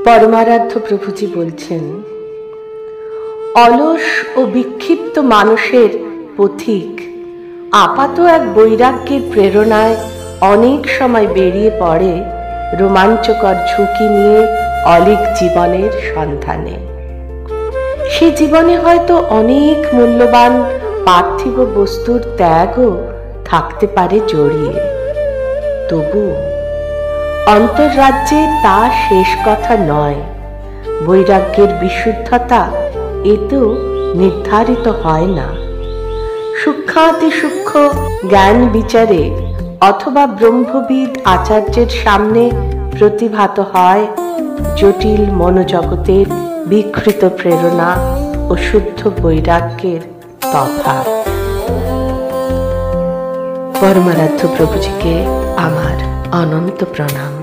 পরমারাধ্য প্রভুজি বলছেন, অলস ও বিক্ষিপ্ত মানুষের পথিক আপাত এক বৈরাগ্যের প্রেরণায় অনেক সময় বেরিয়ে পড়ে রোমাঞ্চকর ঝুঁকি নিয়ে অলীক জীবনের সন্ধানে। সে জীবনে হয়তো অনেক মূল্যবান পার্থিব বস্তুর ত্যাগও থাকতে পারে জড়িয়ে, তবু অন্তর্রাজ্যে তা শেষ কথা নয়। বৈরাগ্যের বিশুদ্ধতা এতেও নির্ধারিত হয় না। সূক্ষ্মাতি সূক্ষ্ম জ্ঞান বিচারে অথবা ব্রহ্মবিদ আচার্যের সামনে প্রতিভাত হয় জটিল মনোজগতের বিকৃত প্রেরণা ও শুদ্ধ বৈরাগ্যের তফাৎ। পরমারাধ্য প্রভুজিকে আমার অনন্ত প্রণাম।